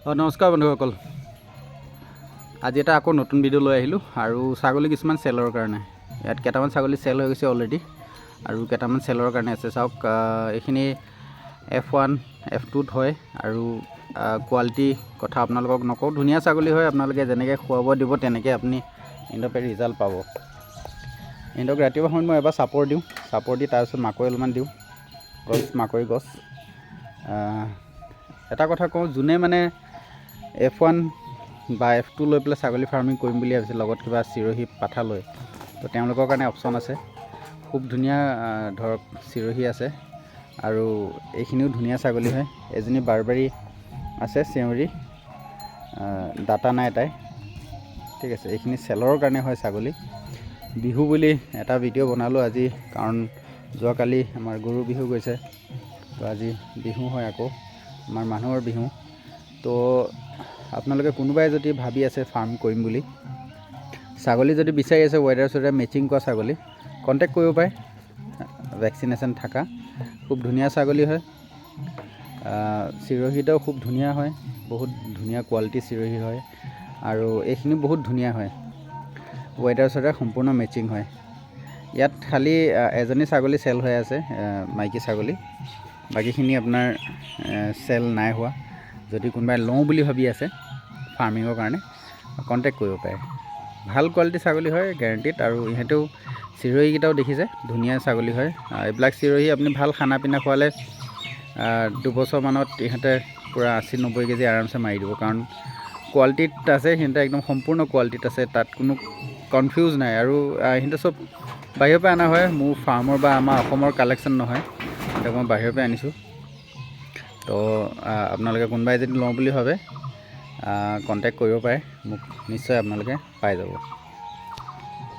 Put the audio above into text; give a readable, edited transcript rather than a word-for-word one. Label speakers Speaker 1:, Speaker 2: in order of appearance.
Speaker 1: নমস্কাৰ বন্ধুসকল, আজি এটা আকৌ নতুন ভিডিঅ' লৈ আহিলোঁ আৰু ছাগলী কিছুমান চেলৰ কাৰণে। ইয়াত কেইটামান ছাগলী চেল হৈ গৈছে অলৰেডি আৰু কেইটামান চেলৰ কাৰণে আছে। চাওক, এইখিনি F1 F2ত হয় আৰু কোৱালিটি কথা আপোনালোকক নকওঁ, ধুনীয়া ছাগলী হয়। আপোনালোকে যেনেকৈ খোৱা বোৱা দিব তেনেকৈ আপুনি ইহঁতকে ৰিজাল্ট পাব। ইহঁতক ৰাতিপুৱা সময়ত মই এবাৰ চাপৰ দিওঁ, চাপৰ দি তাৰপিছত মাকৈ অলপমান দিওঁ, মাকৈ গছ। এটা কথা কওঁ, যোনে মানে F1 বা F2 লৈ পেলাই ছাগলী ফাৰ্মিং কৰিম বুলি ভাবিছে, লগত কিবা চিৰহী পাঠা লৈ, তো তেওঁলোকৰ কাৰণে অপশ্যন আছে। খুব ধুনীয়া ধৰক চিৰহী আছে আৰু এইখিনিও ধুনীয়া ছাগলী হয়। এজনী বাৰবাৰী আছে, চেউৰী, দাতা নাই তাই, ঠিক আছে। এইখিনি চেলৰ কাৰণে হয় ছাগলী। বিহু বুলি এটা ভিডিঅ' বনালোঁ আজি, কাৰণ যোৱাকালি আমাৰ গৰু বিহু গৈছে, তো আজি বিহু হয়, আকৌ আমাৰ মানুহৰ বিহু। তো আপোনালোকে কোনোবাই যদি ভাবি আছে ফাৰ্ম কৰিম বুলি, ছাগলী যদি বিচাৰি আছে ৱেডাৰ চুৱেডাৰ মেচিং কৰা ছাগলী, কণ্টেক্ট কৰিব পাৰে। ভেকচিনেশ্যন থকা খুব ধুনীয়া ছাগলী হয়। চিৰহীটাও খুব ধুনীয়া হয়, বহুত ধুনীয়া কোৱালিটি চিৰহী হয় আৰু এইখিনি বহুত ধুনীয়া হয়। ৱেডাৰ চুৱেডাৰ সম্পূৰ্ণ মেচিং হয়। ইয়াত খালি এজনী ছাগলী চেল হৈ আছে, মাইকী ছাগলী। বাকীখিনি আপোনাৰ চেল নাই হোৱা। যদি কোনোবাই লওঁ বুলি ভাবি আছে ফাৰ্মিঙৰ কাৰণে, কণ্টেক্ট কৰিব পাৰে। ভাল কোৱালিটি ছাগলী হয়, গেৰাণ্টিড। আৰু ইহঁতেও চিৰহীকেইটাও দেখিছে, ধুনীয়া ছাগলী হয়। এইবিলাক চিৰহী আপুনি ভাল খানা পিনা খোৱালে 2 বছৰমানত ইহঁতে পূৰা 80-90 কেজি আৰামছে মাৰি দিব, কাৰণ কোৱালিটিত আছে। সিহঁতে একদম সম্পূৰ্ণ কোৱালিটিত আছে, তাত কোনো কনফিউজ নাই। আৰু সিহঁতে চব বাহিৰৰ পৰা অনা হয়, মোৰ ফাৰ্মৰ বা আমাৰ অসমৰ কালেকশ্যন নহয়, সিহঁতক মই বাহিৰৰ পৰা আনিছোঁ। তো আপোনালোকে কোনোবাই যদি লওঁ বুলি ভাবে কণ্টেক্ট কৰিব পাৰে মোক, নিশ্চয় আপোনালোকে পাই যাব।